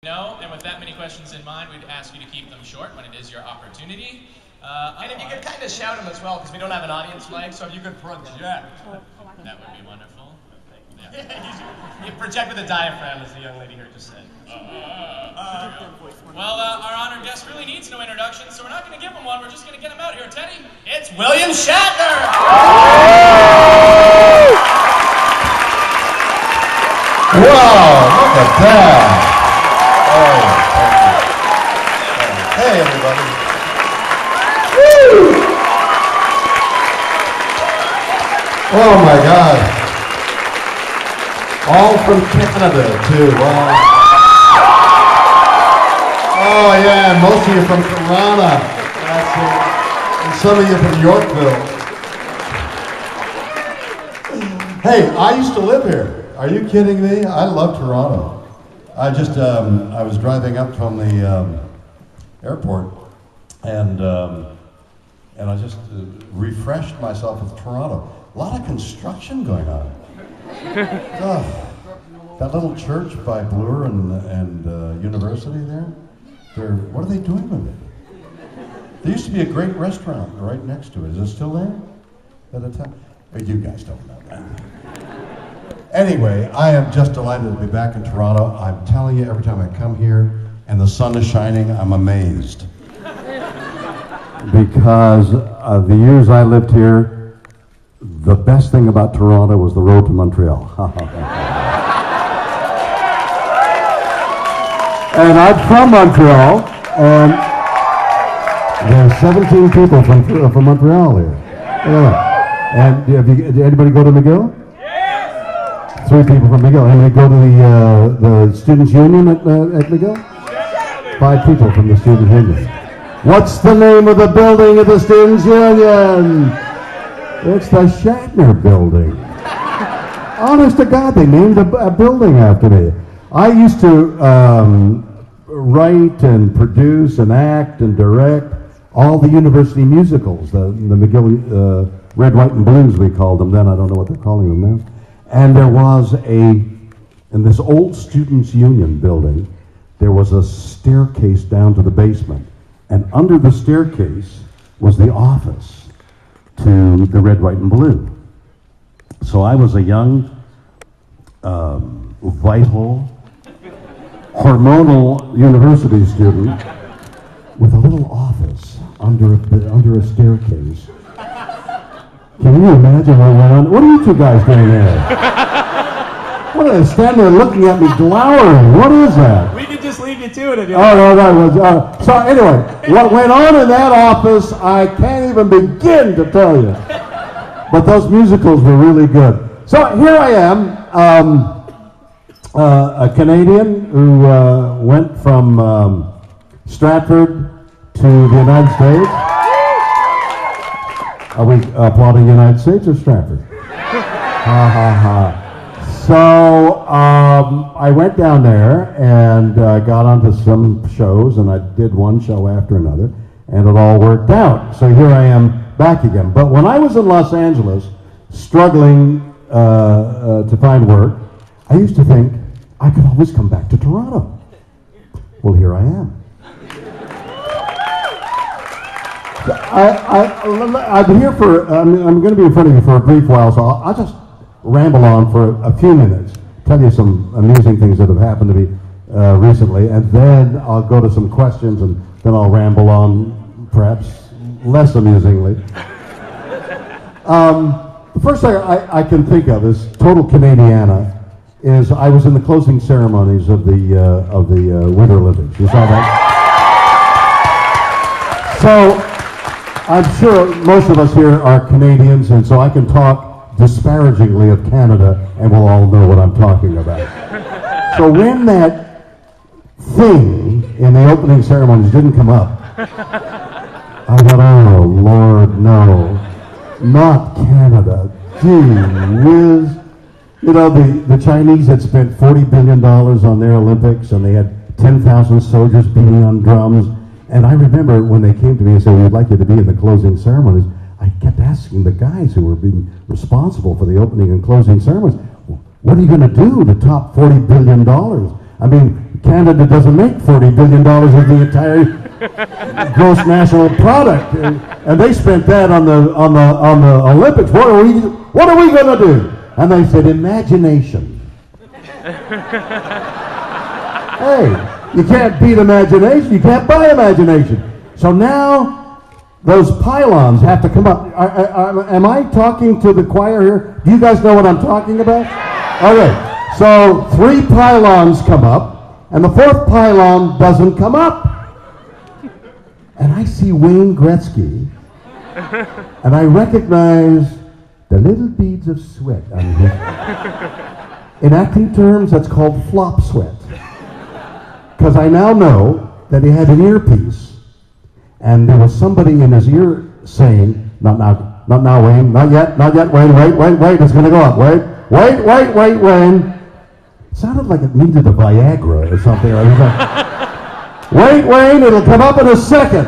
No, and with that many questions in mind, we'd ask you to keep them short when it is your opportunity. And if you could kind of shout them as well, because we don't have an audience mic, so if you could project. That would be wonderful. Yeah. You project with a diaphragm, as the young lady here just said. Well, our honored guest really needs no introduction, so we're not going to give him one. We're just going to get him out here. Teddy, it's William Shatner! Wow, look at that! Oh, thank you. Hey, everybody. Woo! Oh my God. All from Canada, too. Wow. Oh yeah, and most of you from Toronto. That's it. And some of you from Yorkville. Hey, I used to live here. Are you kidding me? I love Toronto. I was driving up from the airport, and I just refreshed myself with Toronto. A lot of construction going on. That little church by Bloor and University there, what are they doing with it? There used to be a great restaurant right next to it. Is it still there? You guys don't know that. Anyway, I am just delighted to be back in Toronto. I'm telling you, every time I come here and the sun is shining, I'm amazed. Because the years I lived here, the best thing about Toronto was the road to Montreal. And I'm from Montreal, and there's 17 people from Montreal here. Yeah. And did anybody go to McGill? 3 people from McGill. And they go to the Students' Union at McGill? 5 people from the Students' Union. What's the name of the building of the Students' Union? It's the Shatner Building. Honest to God, they named a building after me. I used to write and produce and act and direct all the university musicals, the McGill Red, White, and Blues we called them then. I don't know what they're calling them now. And there was in this old Students' Union building, there was a staircase down to the basement. And under the staircase was the office to the Red, White, and Blue. So I was a young, vital, hormonal university student with a little office under a staircase. Can you imagine what went on? What are you two guys doing there? What are they standing there looking at me glowering? What is that? We could just leave you to it if you want. Oh, no, that was... so anyway, what went on in that office, I can't even begin to tell you. But those musicals were really good. So here I am, a Canadian who went from Stratford to the United States. Are we applauding the United States or Stratford? Ha ha ha. So I went down there and got onto some shows, and I did one show after another, and it all worked out. So here I am back again. But when I was in Los Angeles, struggling to find work, I used to think I could always come back to Toronto. Well, here I am. I'm here I'm going to be in front of you for a brief while, so I'll just ramble on for a few minutes, tell you some amusing things that have happened to me recently, and then I'll go to some questions, and then I'll ramble on, perhaps less amusingly. The first thing I can think of is total Canadiana. Is I was in the closing ceremonies of the Winter Olympics. You saw that? So I'm sure most of us here are Canadians, and so I can talk disparagingly of Canada, and we'll all know what I'm talking about. So when that thing in the opening ceremonies didn't come up, I thought, oh, Lord, no, not Canada. Gee whiz. You know, the Chinese had spent $40 billion on their Olympics, and they had 10,000 soldiers beating on drums. And I remember when they came to me and said, we'd like you to be in the closing ceremonies, I kept asking the guys who were being responsible for the opening and closing ceremonies, what are you going to do, the top $40 billion? I mean, Canada doesn't make $40 billion of the entire gross national product, and they spent that on the Olympics. What are we going to do? And they said, imagination. Hey, you can't beat imagination. You can't buy imagination. So now those pylons have to come up. Am I talking to the choir here? Do you guys know what I'm talking about? Okay, so 3 pylons come up, and the 4th pylon doesn't come up. And I see Wayne Gretzky, and I recognize the little beads of sweat on his. In acting terms, that's called flop sweat. Because I now know that he had an earpiece, and there was somebody in his ear saying, not now, Wayne, not yet, Wayne, wait, it's going to go up, wait, Wayne. It sounded like it needed a Viagra or something. Wait, Wayne, it'll come up in a second.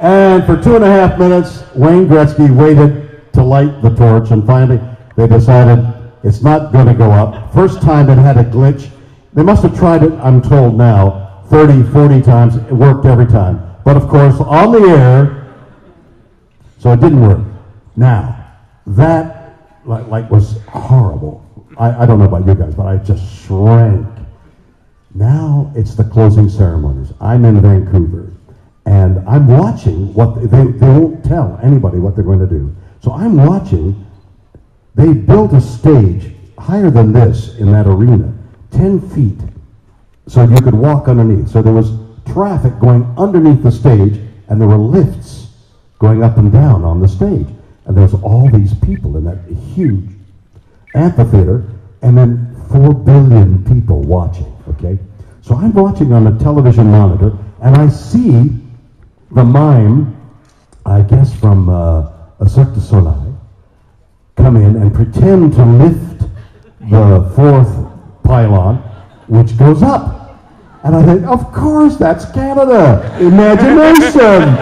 And for 2.5 minutes, Wayne Gretzky waited to light the torch, and finally they decided it's not going to go up. First time it had a glitch. They must have tried it, I'm told now, 30, 40 times. It worked every time. But of course, on the air, so it didn't work. Now, that was horrible. I don't know about you guys, but I just shrank. Now it's the closing ceremonies. I'm in Vancouver, and I'm watching what they won't tell anybody what they're going to do. So I'm watching. They built a stage higher than this in that arena, 10 feet, so you could walk underneath. So there was traffic going underneath the stage, and there were lifts going up and down on the stage. And there's all these people in that huge amphitheater, and then 4 billion people watching, okay? So I'm watching on a television monitor, and I see the mime, I guess from a Cirque du Soleil, come in and pretend to lift the 4th pylon, which goes up. And I think, of course, that's Canada. Imagination.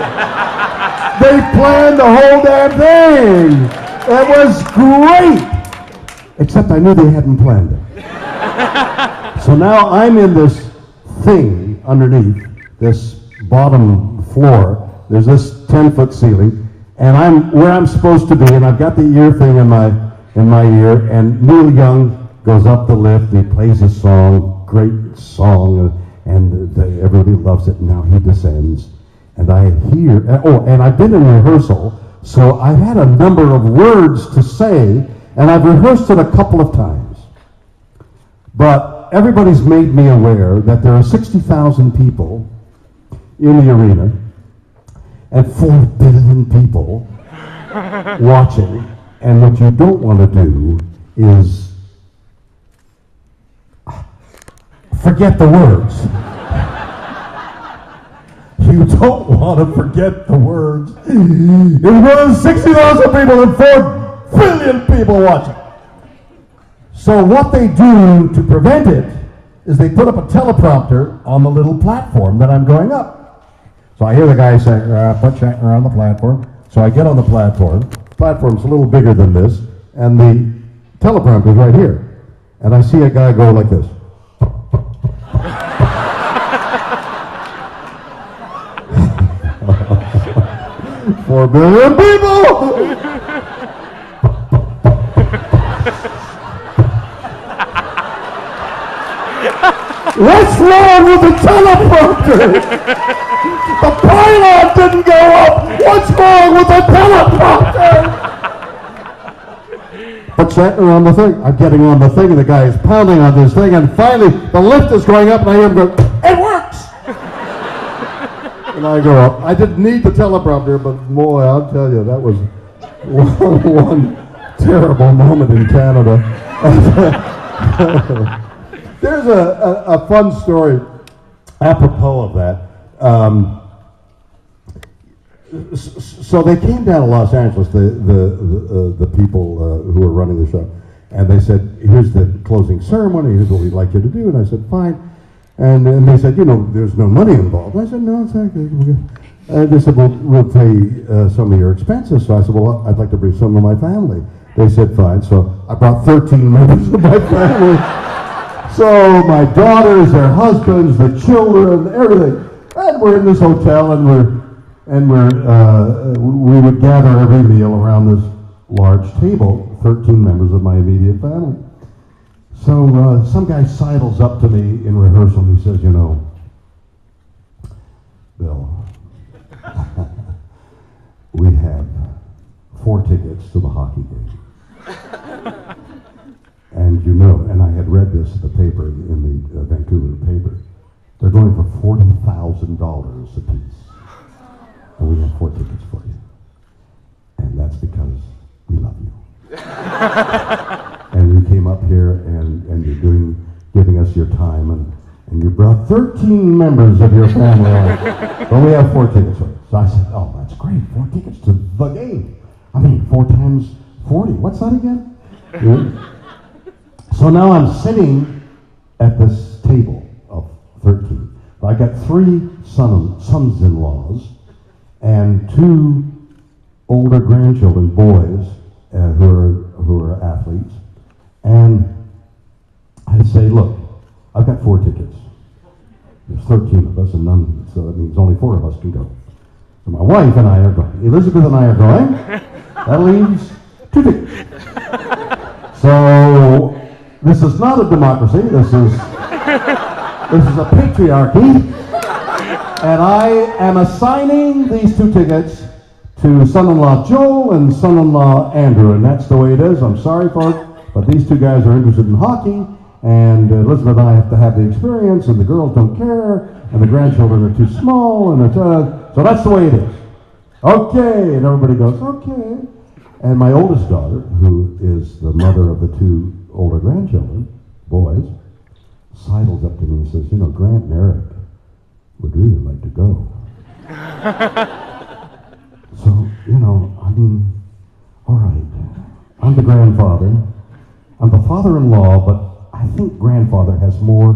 They planned the whole damn thing. It was great. Except I knew they hadn't planned it. So now I'm in this thing underneath, this bottom floor. There's this 10-foot ceiling, and I'm where I'm supposed to be, and I've got the ear thing in my ear, and Neil Young goes up the lift, and he plays his song, great song, and everybody loves it, and now he descends. And I hear, and I've been in rehearsal, so I've had a number of words to say, and I've rehearsed it a couple of times. But everybody's made me aware that there are 60,000 people in the arena, and 4 billion people watching, and what you don't want to do is forget the words. You don't want to forget the words. It was 60,000 people and 4 billion people watching. So what they do to prevent it is they put up a teleprompter on the little platform that I'm going up. So I hear the guy saying, put Shatner on the platform. So I get on the platform. The platform's a little bigger than this, and the teleprompter's right here. And I see a guy go like this. 4 billion people! What's wrong with the teleprompter? The pylon didn't go up! What's wrong with the teleprompter? Put Shatner on the thing. I'm getting on the thing, and the guy is pounding on this thing, and finally the lift is going up, and I hear him go, it works! And I go up. I didn't need the teleprompter, but boy, I'll tell you, that was one terrible moment in Canada. There's a fun story apropos of that. So they came down to Los Angeles, the people who were running the show, and they said, here's the closing ceremony, here's what we'd like you to do, and I said, fine. And they said, you know, there's no money involved. I said, no, it's okay. And they said, well, we'll pay some of your expenses. So I said, well, I'd like to bring some of my family. They said, fine. So I brought 13 members of my family. So my daughters, their husbands, the children, everything, and we're in this hotel, and we would gather every meal around this large table, 13 members of my immediate family. So some guy sidles up to me in rehearsal and he says, you know, Bill, we have 4 tickets to the hockey game. And you know, and I had read this in the paper, in the Vancouver paper, they're going for $40,000 apiece. And we have 4 tickets for you. And that's because we love you. And you came up here and you're giving us your time, and you brought 13 members of your family on. But we have 4 tickets for you. So I said, oh, that's great, 4 tickets to the game. I mean, 4 times 40, what's that again? So now I'm sitting at this table of 13. I got 3 sons-in-laws and 2 older grandchildren, boys, who are athletes. And I say, look, I've got 4 tickets. There's 13 of us, and none, so that means only 4 of us can go. So my wife and I are going. Elizabeth and I are going. That leaves 2 tickets. So this is not a democracy. This is a patriarchy. And I am assigning these 2 tickets to son-in-law Joel and son-in-law Andrew, and that's the way it is. I'm sorry, folks, but these 2 guys are interested in hockey, and Elizabeth and I have to have the experience, and the girls don't care, and the grandchildren are too small, and so that's the way it is. Okay, and everybody goes, okay. And my oldest daughter, who is the mother of the 2 older grandchildren, boys, sidles up to me and says, you know, Grant and Eric would really like to go. So, you know, I mean, all right, I'm the grandfather. I'm the father-in-law, but I think grandfather has more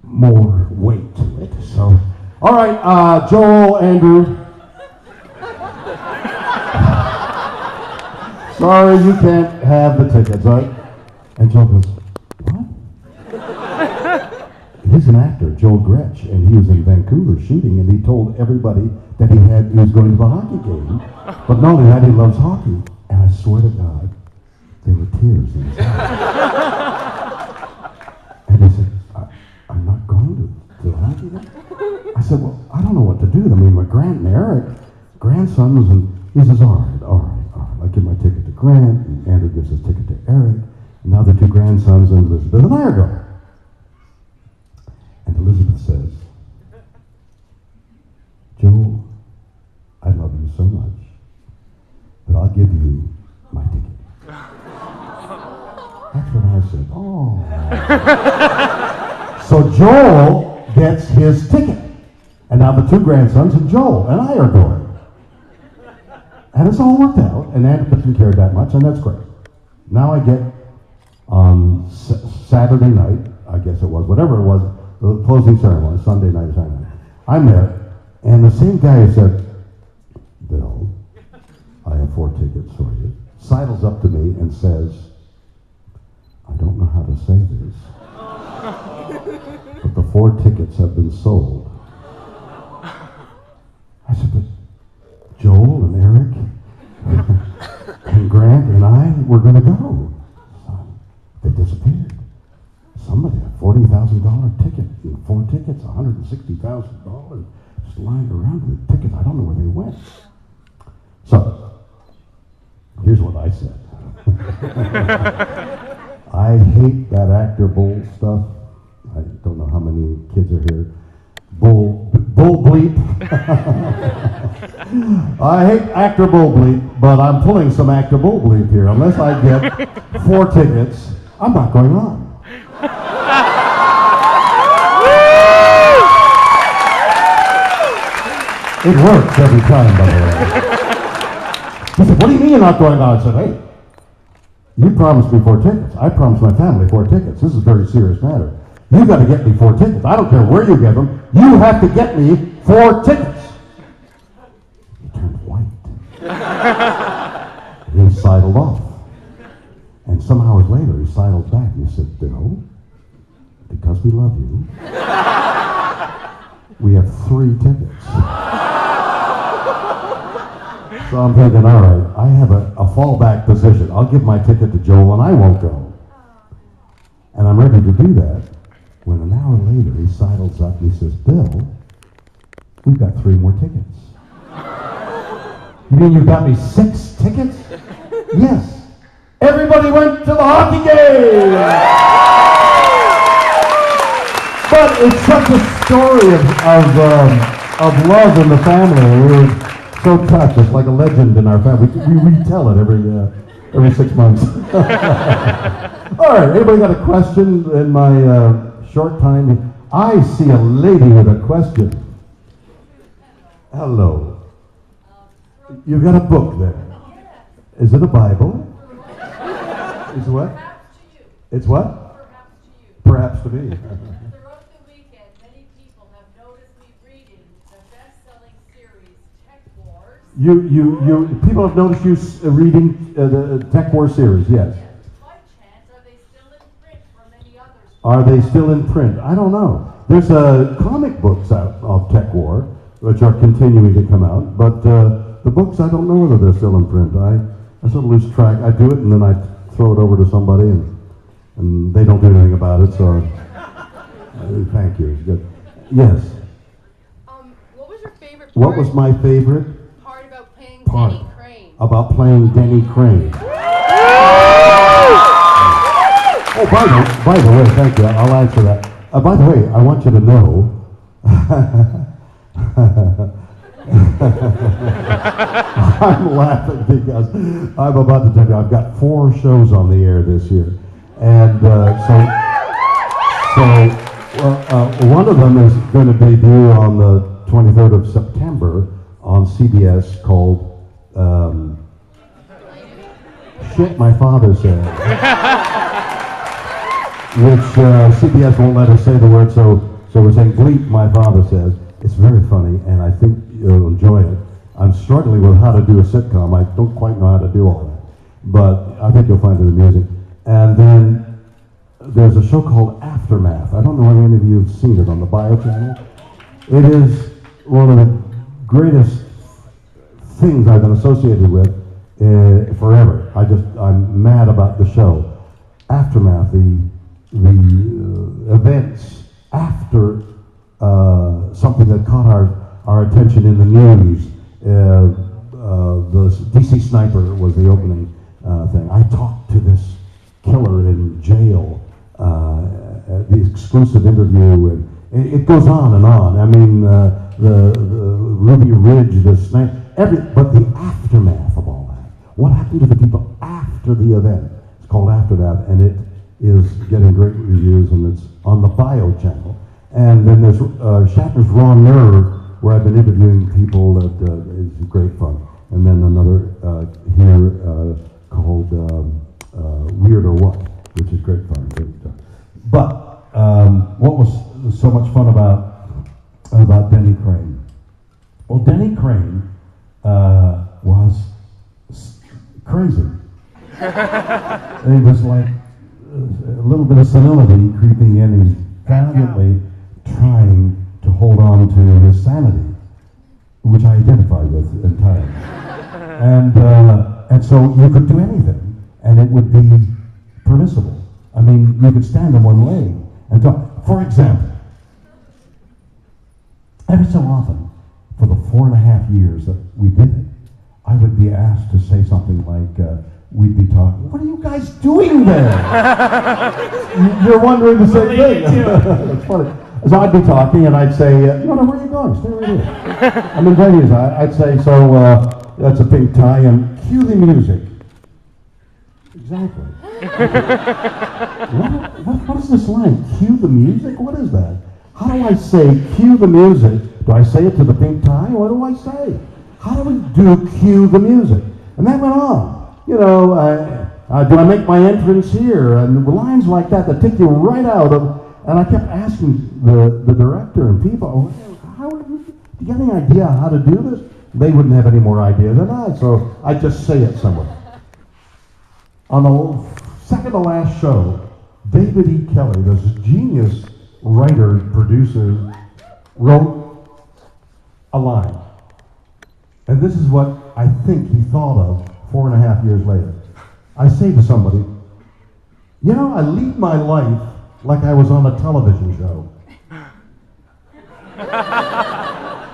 weight to it. So, all right, Joel, Andrew. Sorry, you can't have the tickets, right? And Joel goes, what? He's an actor, Joel Gretsch, and he was in Vancouver shooting, and he told everybody that he was going to the hockey game. But not only that, he loves hockey. And I swear to God, there were tears in his eyes. And he said, I'm not going to the hockey game. I said, well, I don't know what to do. I mean, my Grant and Eric, grandsons, and he says, all right. I give my ticket to Grant, and Andrew gives his ticket to Eric, and now the 2 grandsons and Elizabeth and I are going. And Elizabeth says, Joel, I love you so much that I'll give you my ticket. That's what I said. Oh. So Joel gets his ticket. And now the 2 grandsons and Joel and I are going. And it's all worked out, and Andrew doesn't care that much, and that's great. Now I get on Saturday night, I guess it was, whatever it was, the closing ceremony, Sunday night or Saturday night. I'm there, and the same guy who said, Bill, I have 4 tickets for you, sidles up to me and says, I don't know how to say this, but the 4 tickets have been sold. I said, but Joel and Eric and Grant and I were going to go. They disappeared. Somebody had a $40,000 ticket, 4 tickets, $160,000 just lying around the tickets. I don't know where they went. So, here's what I said. I hate that actor bull stuff. I don't know how many kids are here. Bull bleep. I hate actor bull bleep, but I'm pulling some actor bull bleep here. Unless I get 4 tickets, I'm not going on. It works every time, by the way. He said, what do you mean you're not going on? I said, hey, you promised me 4 tickets. I promised my family 4 tickets. This is a very serious matter. You got to get me 4 tickets. I don't care where you get them. You have to get me 4 tickets. He turned white. And he sidled off. And some hours later, he sidled back and he said, Bill, because we love you, we have 3 tickets. So I'm thinking, all right, I have a fallback position. I'll give my ticket to Joel and I won't go. And I'm ready to do that when an hour later he sidles up and he says, Bill, we've got 3 more tickets. You mean you got me 6 tickets? Yes. Everybody went to the hockey game! But it's such a story of love in the family. We were so touched. It's like a legend in our family. We retell it every 6 months. All right, anybody got a question in my short time? I see a lady with a question. Hello. You've got a book there. Is it a Bible? Is it what? Perhaps to you. It's what? Perhaps to you. Perhaps to me. Throughout the weekend, many people have noticed me reading the best-selling series, Tech Wars. People have noticed you reading the Tech War series, yes. By chance, are they still in print for many others? Are they still in print? I don't know. There's comic books out of Tech War, which are continuing to come out, but the books, I don't know whether they're still in print. I sort of lose track. I do it and then I throw it over to somebody and they don't do anything about it, so thank you. Good. Yes. What was your favorite part? What was my favorite part about playing part Denny Crane? about playing Denny Crane? Oh, by the way, thank you. I'll answer that. By the way, I want you to know. I'm laughing because I'm about to tell you I've got 4 shows on the air this year, and one of them is going to debut on the 23rd of September on CBS called Shit My Father Said, which CBS won't let us say the word, so we're saying Bleep My Father Says. It's very funny, and I think you'll enjoy it. I'm struggling with how to do a sitcom. I don't quite know how to do all that, but I think you'll find it amusing. And then there's a show called Aftermath. I don't know whether any of you have seen it on the Bio channel. It is one of the greatest things I've been associated with forever. I'm mad about the show. Aftermath, the events after something that caught our attention in the news. The DC Sniper was the opening thing. I talked to this killer in jail, the exclusive interview, and it goes on and on. I mean, the Ruby Ridge, the sniper, but the aftermath of all that. What happened to the people after the event? It's called Aftermath, and it is getting great reviews, and it's on the Bio channel. And then there's Shatner's Raw Nerve, where I've been interviewing people that is great fun. And then another here called Weird or What, which is great fun. But what was so much fun about Denny Crane? Well, Denny Crane was crazy. It was like a little bit of senility creeping in. He's valiantly trying to hold on to his sanity, which I identify with entirely. And so you could do anything, and it would be permissible. I mean, you could stand on one leg and talk. For example, every so often, for the 4.5 years that we did it, I would be asked to say something like, we'd be talking, what are you guys doing there? You're wondering the same thing. It's funny. So I'd be talking and I'd say, no, where are you going? Stay right here. I'm in Vegas. I'd say, so that's a pink tie and cue the music. Exactly. What is this line? Cue the music? What is that? How do I say cue the music? Do I say it to the pink tie? What do I say? How do we do cue the music? And that went on. You know, do I make my entrance here? And lines like that take you right out of. And I kept asking the director and people, do you get any idea how to do this? They wouldn't have any more idea than I, so I'd just say it somewhere. On the second to last show, David E. Kelly, this genius writer, producer, wrote a line. And this is what I think he thought of 4.5 years later. I say to somebody, you know, I lead my life like I was on a television show.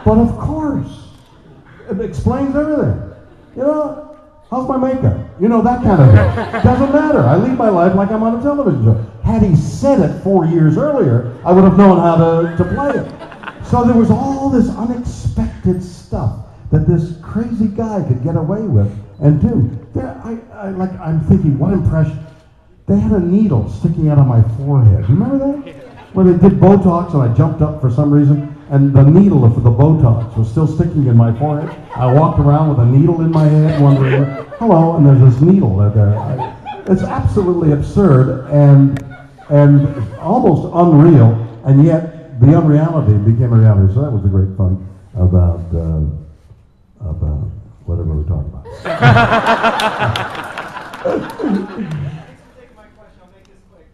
But of course, it explains everything. You know, how's my makeup? You know, that kind of thing. Doesn't matter. I lead my life like I'm on a television show. Had he said it 4 years earlier, I would have known how to play it. So there was all this unexpected stuff that this crazy guy could get away with and do. I'm thinking, what impression? They had a needle sticking out of my forehead. You remember that? Where they did Botox and I jumped up for some reason, and the needle for the Botox was still sticking in my forehead. I walked around with a needle in my head, wondering, hello, and there's this needle there. It's absolutely absurd and almost unreal, and yet the unreality became a reality. So that was the great fun about whatever we're talking about.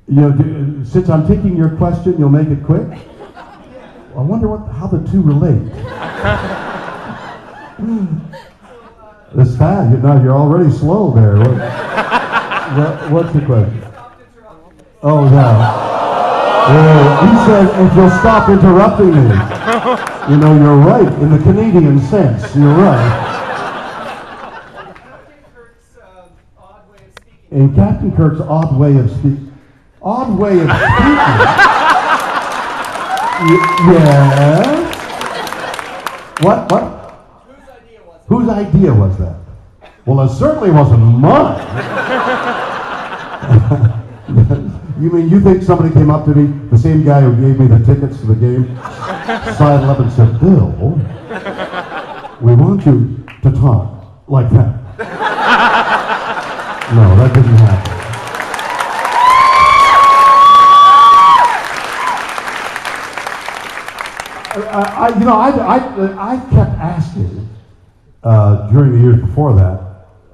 You know, since I'm taking your question, you'll make it quick? I wonder how the two relate. It's fast. You're already slow there. What's the question? Oh, yeah. He said, if you'll stop interrupting me. You know, you're right, in the Canadian sense. You're right. In Captain Kirk's odd way of speaking. Odd way of speaking? Yes? What? Whose idea was that? Well, it certainly wasn't mine. You mean you think somebody came up to me, the same guy who gave me the tickets to the game, sidled up and said, Bill, we want you to talk like that. No, that didn't happen. I kept asking during the years before that.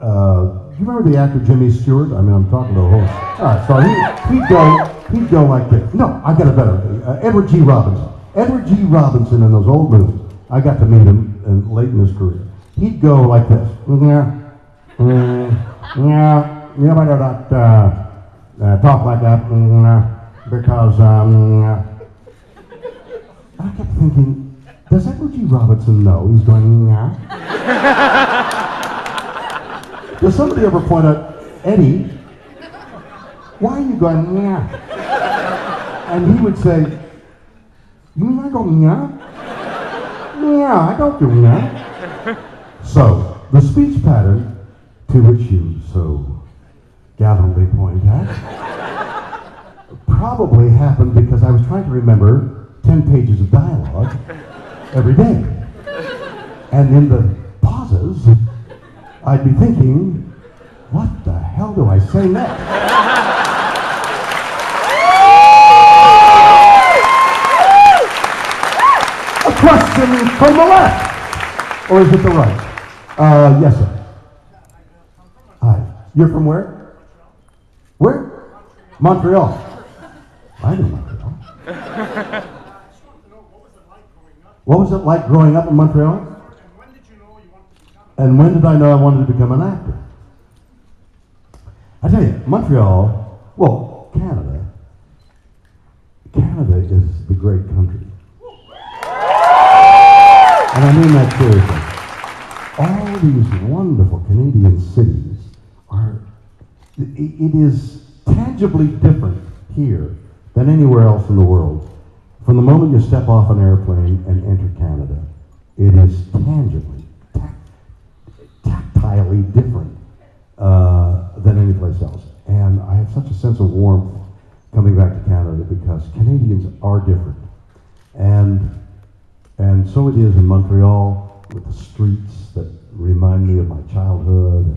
Do you remember the actor Jimmy Stewart? I mean, I'm talking to the host. All right, so he'd go like this. No, I got a better. Edward G. Robinson. Edward G. Robinson in those old movies. I got to meet him late in his career. He'd go like this. Talk like that because I kept thinking, does Edward G. Robinson know he's going, yeah? Does somebody ever point out, Eddie, why are you going, yeah? And he would say, you mean I go, yeah? Yeah, I don't do yeah. So, the speech pattern to which you so gallantly point at probably happened because I was trying to remember 10 pages of dialogue every day. And in the pauses, I'd be thinking, what the hell do I say next? A question from the left. Or is it the right? Yes, sir. Hi. You're from where? Where? Montreal. I know Montreal. What was it like growing up in Montreal? And when did I know I wanted to become an actor? I tell you, Montreal, well, Canada is the great country. And I mean that seriously. All these wonderful Canadian cities it is tangibly different here than anywhere else in the world. From the moment you step off an airplane and enter Canada, it is tangibly, tactilely different than any place else. And I have such a sense of warmth coming back to Canada because Canadians are different. And so it is in Montreal with the streets that remind me of my childhood.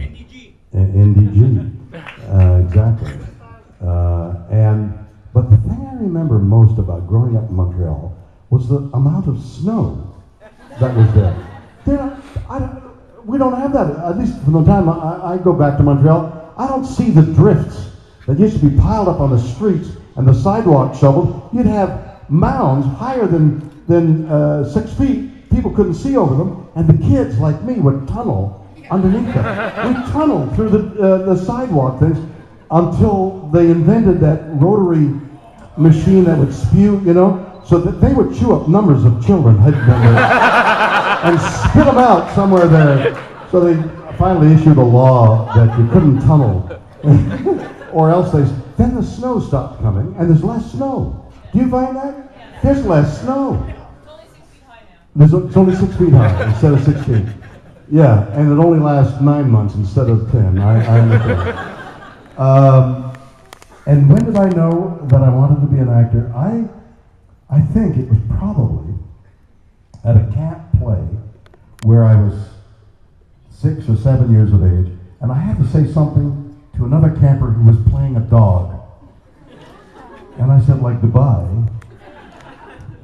NDG. Exactly. But the thing I remember most about growing up in Montreal was the amount of snow that was there. We don't have that, at least from the time I go back to Montreal. I don't see the drifts that used to be piled up on the streets and the sidewalk shoveled, you'd have mounds higher than 6 feet. People couldn't see over them, and the kids like me would tunnel underneath them. We tunneled through the sidewalk things until they invented that rotary machine that would spew, you know, so that they would chew up numbers of children and spit them out somewhere there. So they finally issued a law that you couldn't tunnel, or else then the snow stopped coming, and there's less snow. Do you find that? There's less snow. It's only 6 feet high now. It's only 6 feet high instead of 16. Yeah, and it only lasts 9 months instead of 10. I understand. And when did I know that I wanted to be an actor? I think it was probably at a camp play where I was 6 or 7 years of age, and I had to say something to another camper who was playing a dog. And I said, like, goodbye.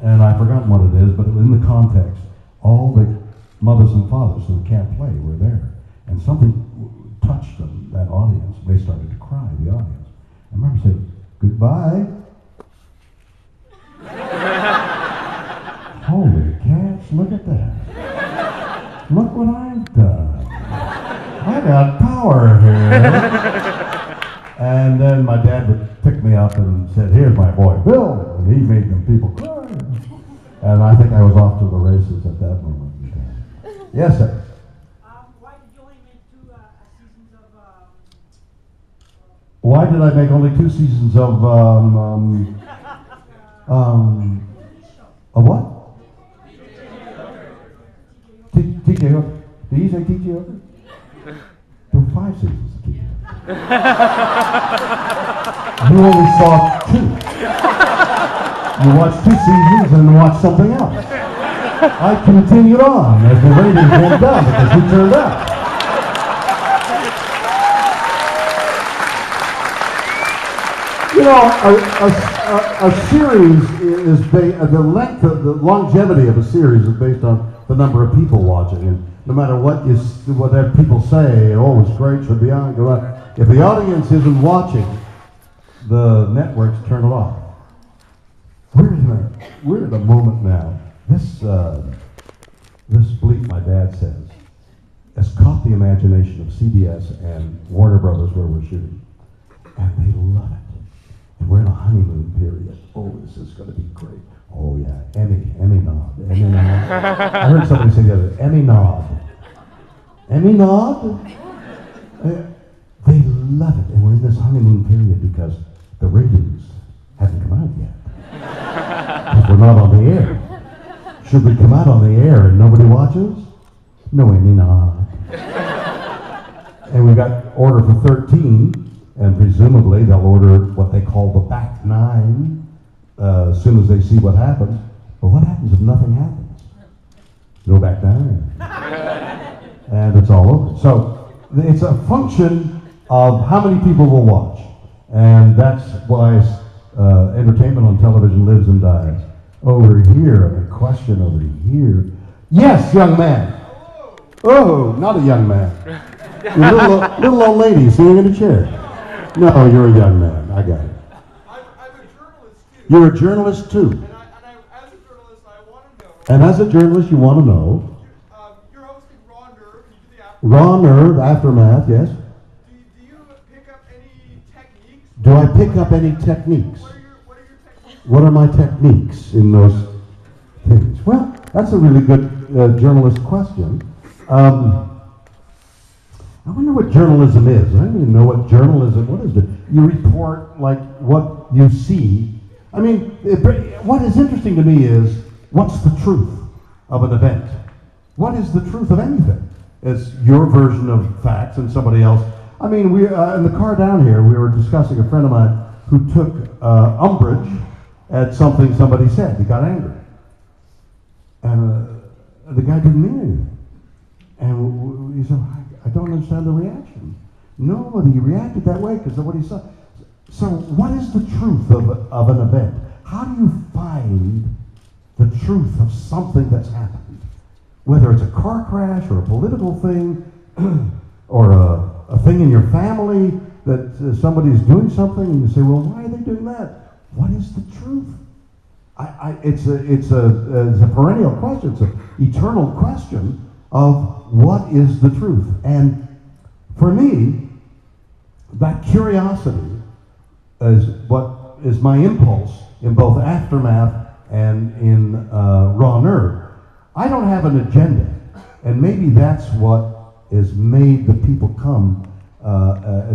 And I've forgotten what it is, but it was in the context. All the mothers and fathers of the camp play were there. And something touched them, that audience. They started to cry, the audience. I remember saying, goodbye. Holy cats, look at that. Look what I've done. I got power here. And then my dad would pick me up and said, here's my boy Bill. And he made them people cry. And I think I was off to the races at that moment. Yes, sir. Why did you only make 2 seasons of... Why did I make only 2 seasons of what? TJ Hooker. Did you say TJ Hooker? There were 5 seasons of TJ Hooker. You only saw 2. You watched 2 seasons and then watched something else. I continued on as the ratings went down because he turned out. You know, a series is the longevity of a series is based on the number of people watching, and no matter what people say, oh, it's great, should be on, go on. If the audience isn't watching, the networks turn it off. We're at a moment now. This bleep, my dad says, has caught the imagination of CBS and Warner Brothers where we're shooting, and they love it. And we're in a honeymoon period. Oh, this is going to be great. Oh yeah, Emmy nod. I heard somebody say the other day, Emmy nod. Emmy nod? They love it, and we're in this honeymoon period because the ratings haven't come out yet. Because we're not on the air. Should we come out on the air and nobody watches? No, Emmy nod. And we got order for 13, and presumably they'll order what they call the back 9 as soon as they see what happens. But what happens if nothing happens? No back 9. And it's all over. So it's a function of how many people will watch. And that's why entertainment on television lives and dies. Over here, a question over here. Yes, young man. Oh, not a young man. Little old lady sitting in a chair. No, you're a young man. I got it. I'm a journalist too. You're a journalist too. As a journalist, I want to know. And as a journalist, you want to know. You're hosting Raw Nerve. You do the aftermath. Raw Nerve, Aftermath, yes. Do you pick up any techniques? Do I pick up any techniques? What are your techniques? What are my techniques in those things? Well, that's a really good journalist question. I wonder what journalism is. I don't even know what what is it? You report like what you see. I mean, what is interesting to me is, what's the truth of an event? What is the truth of anything? It's your version of facts and somebody else. I mean, we in the car down here, we were discussing a friend of mine who took umbrage at something somebody said. He got angry. And the guy didn't mean anything. And he said, I don't understand the reaction. Nobody reacted that way because of what he saw. So what is the truth of an event? How do you find the truth of something that's happened? Whether it's a car crash or a political thing or a thing in your family that somebody's doing something and you say, well, why are they doing that? What is the truth? It's a perennial question. It's an eternal question of what is the truth. And for me, that curiosity is what is my impulse in both Aftermath and in Raw Nerd. I don't have an agenda, and maybe that's what has made the people come.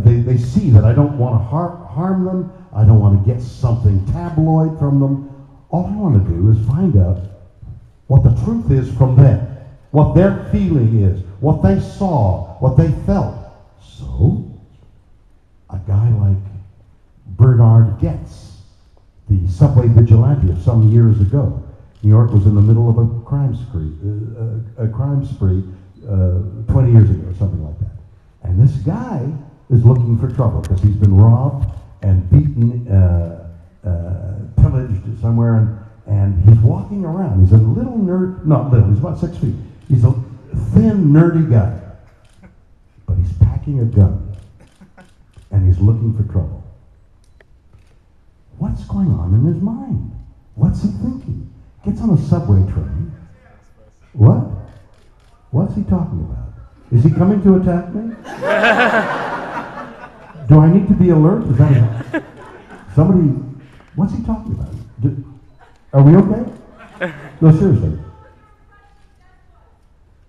They see that I don't want to harm them. I don't want to get something tabloid from them. All I want to do is find out what the truth is from them, what their feeling is, what they saw, what they felt. So, a guy like Bernard Getz, the subway vigilante of some years ago. New York was in the middle of a crime spree 20 years ago, something like that. And this guy is looking for trouble because he's been robbed and beaten, pillaged somewhere, and he's walking around. He's a little nerd, not little, he's about 6 feet. He's a thin, nerdy guy, but he's packing a gun, and he's looking for trouble. What's going on in his mind? What's he thinking? Gets on a subway train. What? What's he talking about? Is he coming to attack me? Do I need to be alert? Is that somebody? What's he talking about? Are we okay? No, seriously.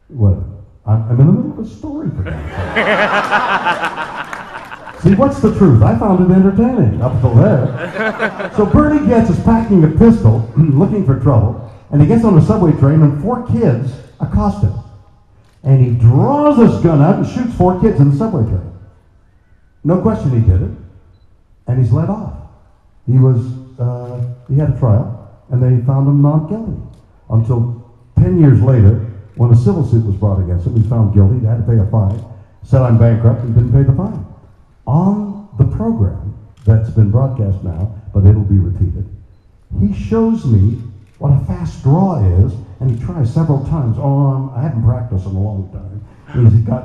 What? I'm in the middle of a story for that. See, what's the truth? I found it entertaining up till there. So Bernie Getz is packing a pistol, looking for trouble, and he gets on a subway train, and 4 kids accost him. And he draws his gun out and shoots 4 kids in the subway train. No question he did it, and he's let off. He had a trial, and they found him not guilty. Until 10 years later, when a civil suit was brought against him, he was found guilty, he had to pay a fine, said I'm bankrupt, and didn't pay the fine. On the program that's been broadcast now, but it'll be repeated, he shows me what a fast draw is, and he tries several times. I haven't practiced in a long time.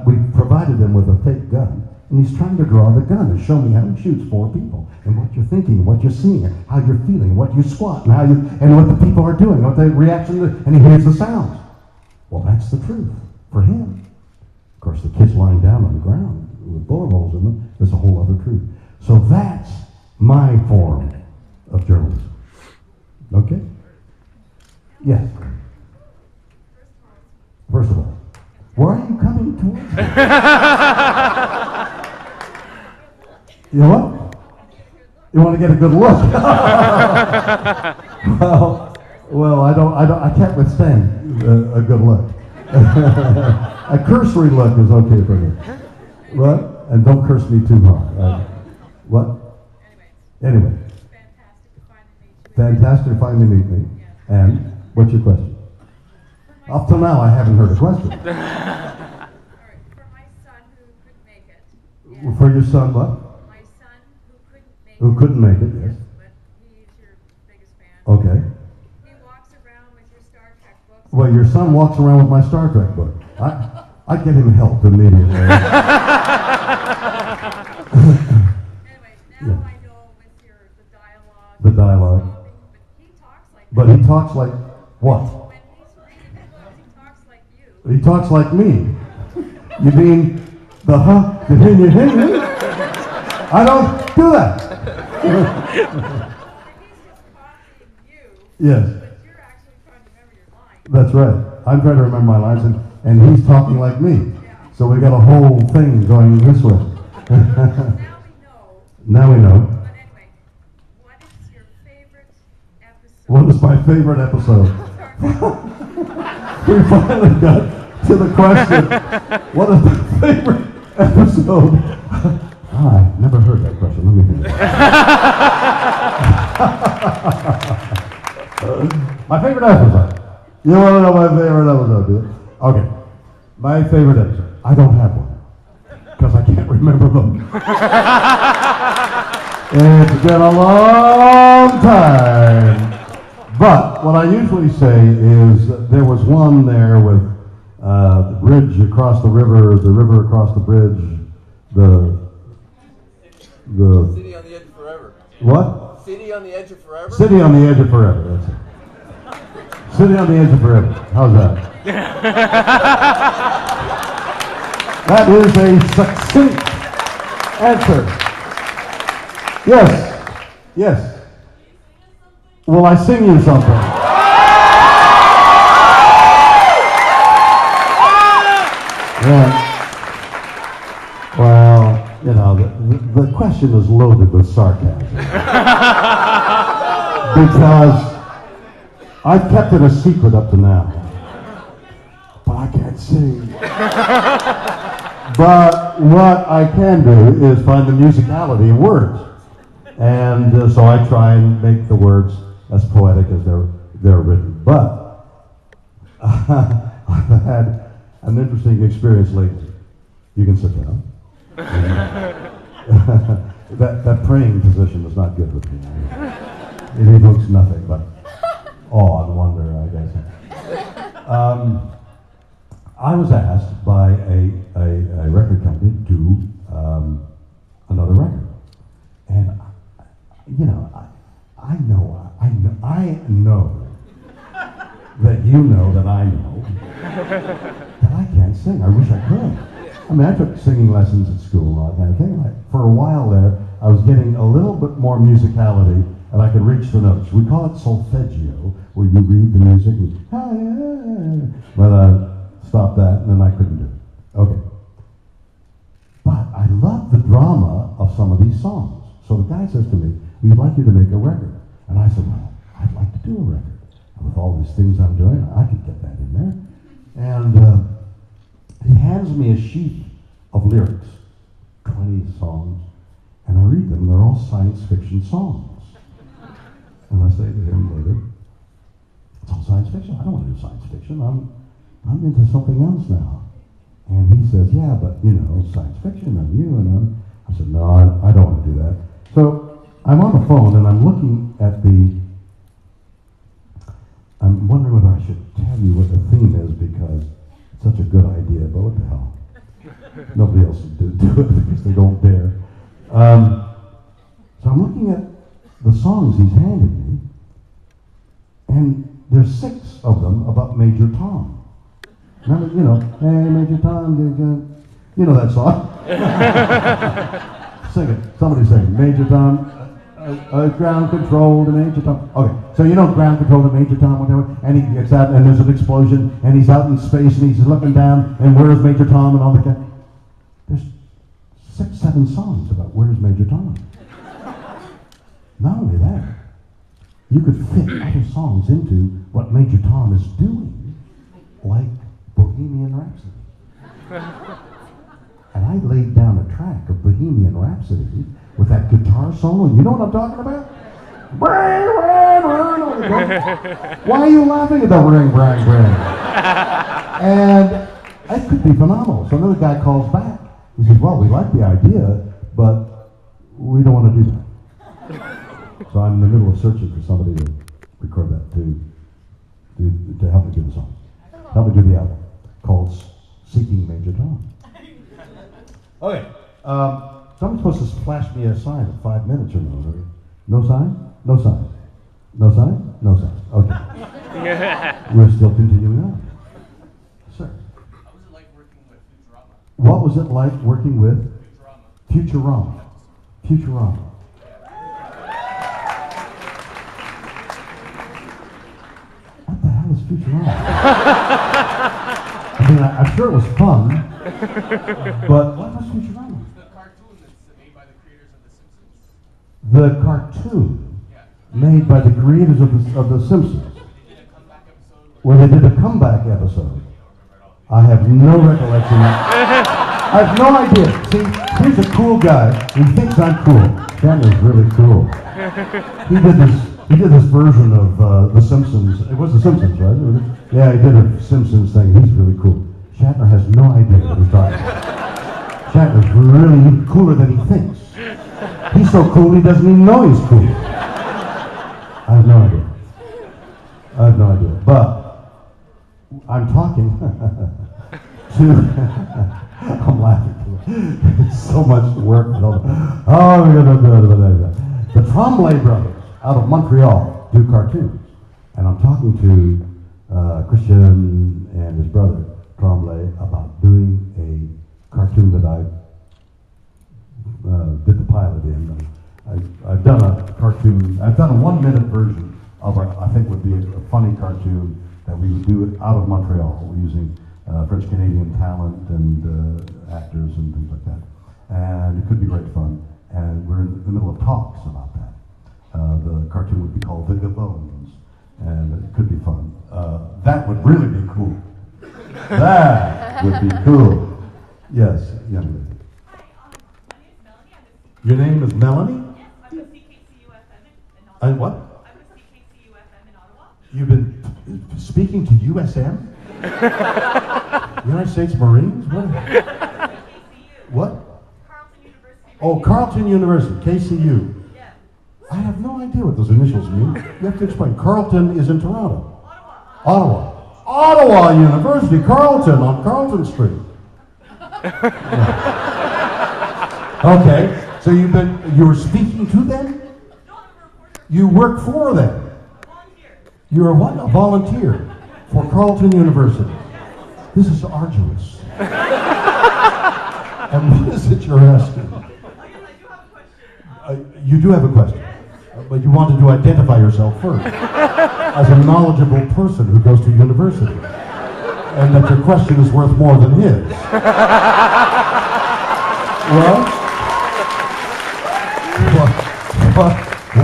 We provided him with a fake gun, and he's trying to draw the gun and show me how he shoots 4 people, and what you're thinking, what you're seeing, how you're feeling, what you squat, and what the people are doing, what the reaction is, and he hears the sounds. Well, that's the truth for him. Of course, the kids lying down on the ground with bullet holes in them is a whole other truth. So that's my form of journalism. Okay? Yes. First of all, where are you coming towards me? You know what? You want to get a good look? well, I can't withstand a good look. A cursory look is okay for me. What? And don't curse me too hard. What? Anyway. Fantastic to finally meet me. And what's your question? Up till now, I haven't heard a question. All right, for my son who couldn't make it. For your son, what? My son Who couldn't make it, yes. But he's your biggest fan. Okay. He walks around with your Star Trek books. Well, your son walks around with my Star Trek book. I'd get him help immediately. Anyway, now Yeah. I know with The dialogue. But he talks like But he talks like what? when he's reading the books, he talks like you. He talks like me. You mean the I don't do that. He's just copying you. Yes, But you're actually trying to remember your lines. that's right. I'm trying to remember my lines, and he's talking like me. So we got a whole thing going this way. Now we know. Now we know. But anyway, what is your favorite episode? What is my favorite episode? We finally got to the question. What is my favorite episode? I never heard that question. Let me hear it. My favorite episode. You want to know my favorite episode, do you? Okay. My favorite episode. I don't have one. Because I can't remember them. It's been a long time. But what I usually say is there was one there with the bridge across the river across the bridge, the City on the Edge of Forever. what? City on the Edge of Forever? City on the Edge of Forever, that's it. City on the Edge of Forever. How's that? That is a succinct answer. Yes. Yes. Will I sing you something? Yeah. Well, you know, the question is loaded with sarcasm. Because I've kept it a secret up to now. But I can't sing. But what I can do is find the musicality in words. And so I try and make the words as poetic as they're written. But I've had an interesting experience lately. You can sit down. that praying position is not good with me. It evokes nothing but awe and wonder, I guess. I was asked by a record company to do another record, and you know, I know that you know that I know that I can't sing. I wish I could. I mean, I took singing lessons at school and all that kind of thing. For a while there, I was getting a little bit more musicality, and I could reach the notes. We call it solfeggio, where you read the music. But I stopped that, and then I couldn't do it. Okay. But I love the drama of some of these songs. So the guy says to me, we'd like you to make a record. And I said, well, I'd like to do a record. And with all these things I'm doing, I could get that in there. And he hands me a sheet of lyrics, 20 songs, and I read them. They're all science fiction songs. And I say to him later, it's all science fiction. I don't want to do science fiction. I'm into something else now. And he says, yeah, but you know, science fiction and you and I said, no, I don't want to do that. So I'm on the phone and I'm looking at I'm wondering whether I should tell you what the theme is because it's such a good idea, but what the hell? Nobody else would do it because they don't dare. So I'm looking at the songs he's handed me, and there's 6 of them about Major Tom. Remember, you know, hey, Major Tom, you know that song? Sing it. Somebody sing. Major Tom, ground control to Major Tom. Okay, so you know ground control to Major Tom, whatever, and he gets out, and there's an explosion, and he's out in space, and he's looking down, and where's Major Tom, and all that. There's 6, 7 songs about where's Major Tom. Not only that, you could fit other songs into what Major Tom is doing, like Bohemian Rhapsody. And I laid down a track of Bohemian Rhapsody with that guitar solo, and you know what I'm talking about? Why are you laughing at the ring, brang, brang? And it could be phenomenal. So another guy calls back. He says, well, we like the idea, but we don't want to do that. So I'm in the middle of searching for somebody to record that, to help me do the song. Help me do the album called Seeking Major Tom. Okay. Someone's supposed to flash me a sign at 5 minutes or no. No sign? No sign. No sign? No sign. Okay. We're still continuing on. Sir. How was it like working with Futurama? What was it like working with Futurama? Futurama. What the hell is Futurama? I mean, I'm sure it was fun, but what was Futurama? The cartoon that's made by the creators of The Simpsons. The cartoon made by the creators of the Simpsons. They did a comeback episode. Where they did a comeback episode. I have no recollection. I have no idea. See, here's a cool guy. He thinks I'm cool. Shatner's really cool. He did this version of The Simpsons. It was The Simpsons, right? Yeah, he did a Simpsons thing. He's really cool. Shatner has no idea what he's talking about. Shatner's really cooler than he thinks. He's so cool he doesn't even know he's cool. I have no idea. But I'm talking I'm laughing. It's so much work. The Tremblay brothers. out of Montreal do cartoons. And I'm talking to Christian and his brother, Tremblay, about doing a cartoon that I did the pilot in. I've done a cartoon, I've done a 1-minute version of I think would be a funny cartoon that we would do out of Montreal using French-Canadian talent and actors and things like that. And it could be great fun. And we're in the middle of talks about that. The cartoon would be called The Gabons, and it could be fun. That would really be cool. That would be cool. Yes, young lady. Hi, my name is Melanie. Your name is Melanie? Yes, I'm with CKCU-FM in Ottawa. And what? I'm with CKCU-FM in Ottawa. You've been speaking to USM? United States Marines? What? KCU. What? Carleton University. Oh, Carleton University, KCU. Yeah. I have no idea what those initials mean. You have to explain. Carleton is in Toronto. Ottawa. Ottawa University, Carleton, on Carleton Street. Yeah. Okay, so you were speaking to them? No, I'm a reporter. You work for them? Volunteer. You're a what? A volunteer for Carleton University. This is arduous. And what is it you're asking? I do have a question. You do have a question, but you wanted to identify yourself first as a knowledgeable person who goes to university, and that your question is worth more than his. Well,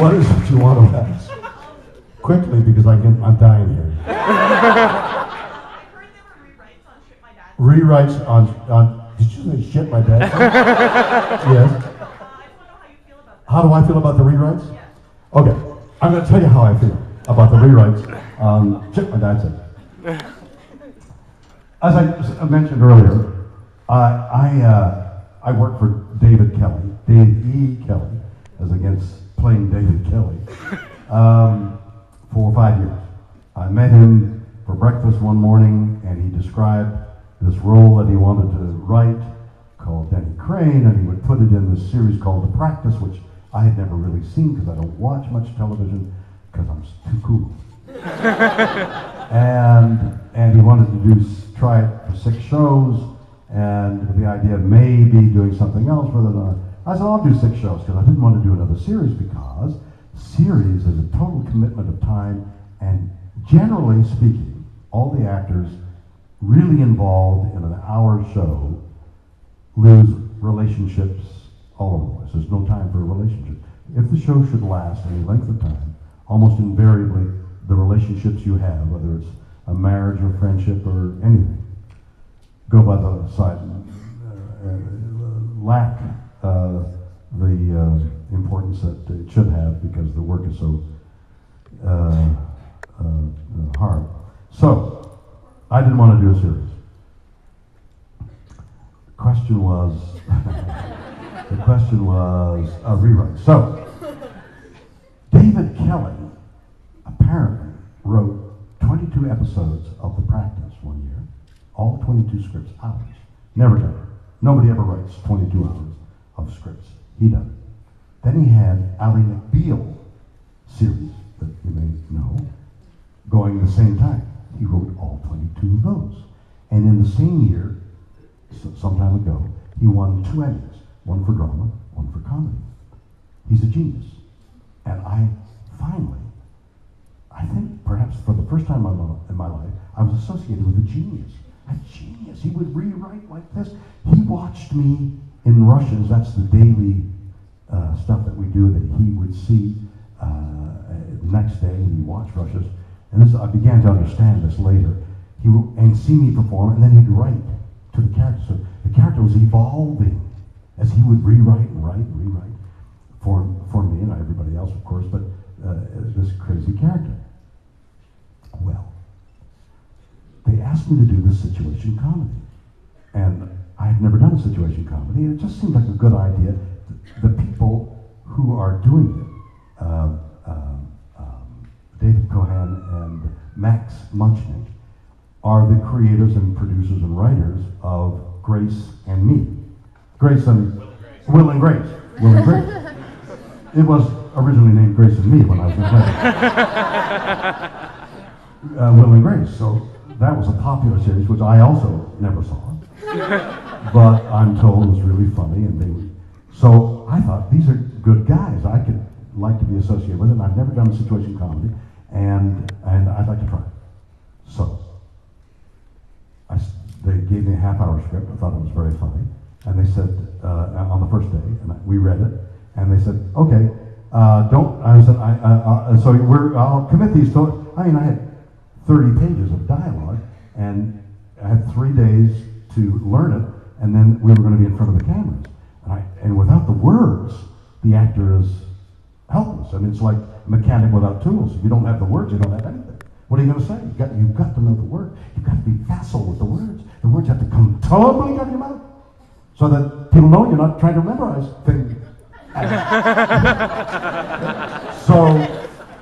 what is it you want to ask? Quickly, because I'm dying here. I heard there were rewrites on Ship My Dad. Rewrites on did you say shit my dad? Yes. I just want to know how you feel about that. How do I feel about the rewrites? Yeah. Okay, I'm going to tell you how I feel about the rewrites on Shit My Dad Said. As I mentioned earlier, I work for David Kelly, Dave E. Kelly, as against plain David Kelly, for 5 years. I met him for breakfast one morning, and he described this role that he wanted to write called Denny Crane, and he would put it in this series called The Practice, which I had never really seen because I don't watch much television because I'm too cool. and he wanted to try it for 6 shows, and with the idea of maybe doing something else with it. I said, I'll do 6 shows because I didn't want to do another series because series is a total commitment of time, and generally speaking, all the actors really involved in an hour show lose relationships all over the place. There's no time for a relationship. If the show should last any length of time, almost invariably the relationships you have, whether it's a marriage or friendship or anything, go by the side, lack the importance that it should have because the work is so hard. So, I didn't want to do a series. The question was a rewrite. So, David Kelly apparently wrote 22 episodes of The Practice one year, all 22 scripts, hours. Never done it. Nobody ever writes 22 hours of scripts. He done it. Then he had Ally McBeal series that you may know, going the same time. He wrote all 22 of those. And in the same year, some time ago, he won 2 Emmys, one for drama, one for comedy. He's a genius. And I think perhaps for the first time in my life, I was associated with a genius. A genius. He would rewrite like this. He watched me in rushes. That's the daily stuff that we do that he would see the next day. He'd watch rushes. And this, I began to understand this later. He would see me perform, and then he'd write to the character. So the character was evolving as he would rewrite and write and rewrite for me and everybody else, of course, but this crazy character. Well, they asked me to do this situation comedy. And I had never done a situation comedy, and it just seemed like a good idea. The people who are doing it, David Cohen and Max Munchnick, are the creators and producers and writers of Grace and Me. Grace and Will and Grace. Will and Grace. It was originally named Grace and Me when I was in play. Will and Grace. So that was a popular series, which I also never saw. But I'm told it was really funny, and so I thought, these are good guys. I could like to be associated with it, and I've never done situation comedy, and I'd like to try it. So they gave me a half-hour script. I thought it was very funny, and they said on the first day, and we read it, and they said, okay, don't. I said, so I'll commit these to. I mean, I had 30 pages of dialogue, and I had 3 days to learn it, and then we were going to be in front of the cameras. And without the words, the actor is helpless. I mean, it's like a mechanic without tools. If you don't have the words, you don't have anything. What are you going to say? You've got to know the word. You've got to be facile with the words. The words have to come totally out of your mouth, so that people know you're not trying to memorize things. So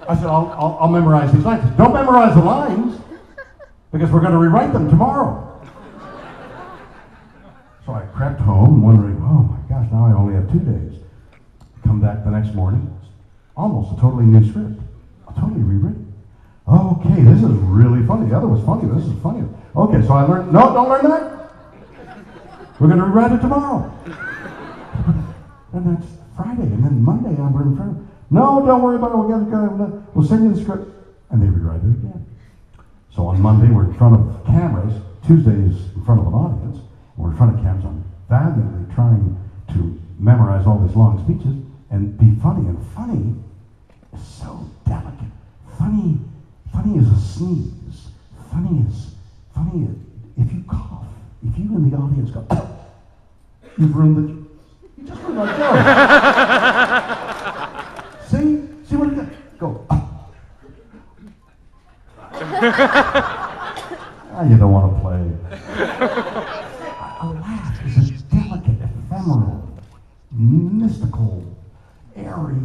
I said, I'll memorize these lines. Don't memorize the lines, because we're going to rewrite them tomorrow. So I crept home wondering, oh my gosh, now I only have 2 days. Come back the next morning, almost a totally new script, totally rewritten. Okay, this is really funny. The other was funny, but this is funny. Okay, so I learned, no, don't learn that. We're going to rewrite it tomorrow. And that's Friday, and then Monday I'm in front of, no, don't worry about it, we'll send you the script. And they rewrite it again. So on Monday we're in front of cameras, Tuesday's in front of an audience. We're in front of cameras. I'm valiantly trying to memorize all these long speeches and be funny. And funny is so delicate. Funny is a sneeze. Funny is if you cough. If you in the audience go, you've ruined you just ruined my joke. See what it does? Go. You don't want to play. A laugh is a delicate, ephemeral, mystical, airy,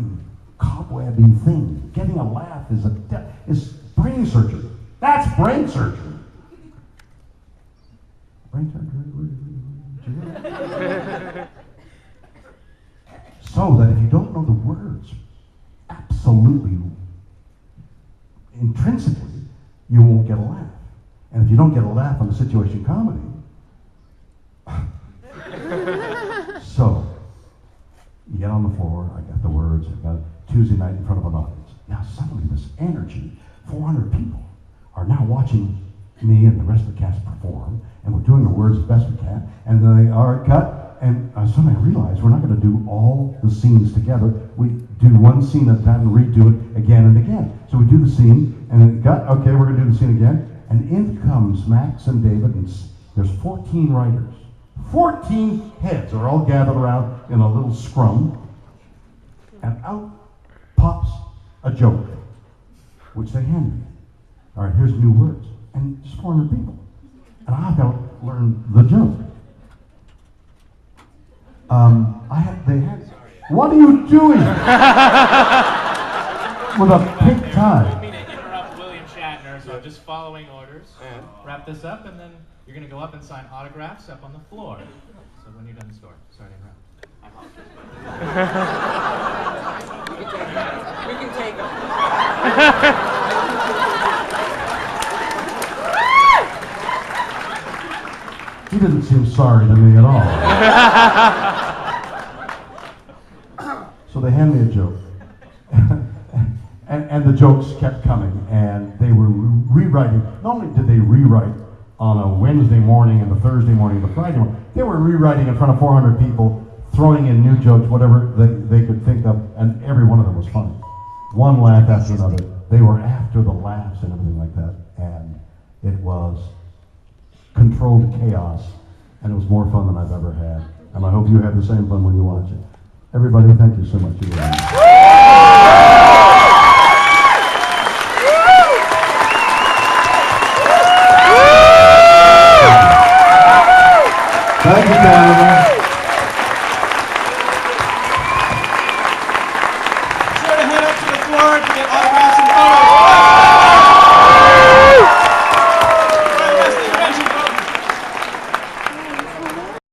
cobwebby thing. Getting a laugh is brain surgery. That's brain surgery. Brain surgery. So that if you don't know the words, absolutely, intrinsically, you won't get a laugh. And if you don't get a laugh on a situation comedy, so, you get on the floor, I got the words, I got it, Tuesday night in front of an audience. Now suddenly this energy, 400 people are now watching me and the rest of the cast perform, and we're doing the words as best we can, and then they are cut, and suddenly I realized we're not going to do all the scenes together. We do one scene at a time and redo it again and again. So we do the scene, and then cut, okay, we're going to do the scene again, and in comes Max and David, and there's 14 writers. 14 heads are all gathered around in a little scrum, and out pops a joke, which they hand me. All right, here's new words, and just 400 people, and I've got to learn the joke. What are you doing? With a pink I tie. didn't mean to interrupt William Shatner, so I'm just following orders. Wrap this up, and then you're going to go up and sign autographs up on the floor. So when you're done the story. Sorry to interrupt. I apologize. We can take it. He didn't seem sorry to me at all. So they hand me a joke. and the jokes kept coming, and they were rewriting. Not only did they rewrite on a Wednesday morning and the Thursday morning and the Friday morning, they were rewriting in front of 400 people, throwing in new jokes, whatever they could think of, and every one of them was funny. One laugh after another. They were after the laughs and everything like that, and it was controlled chaos, and it was more fun than I've ever had. And I hope you have the same fun when you watch it. Everybody, thank you so much. Thank you, Canada. Sure to head up to the floor to get autographs and photos.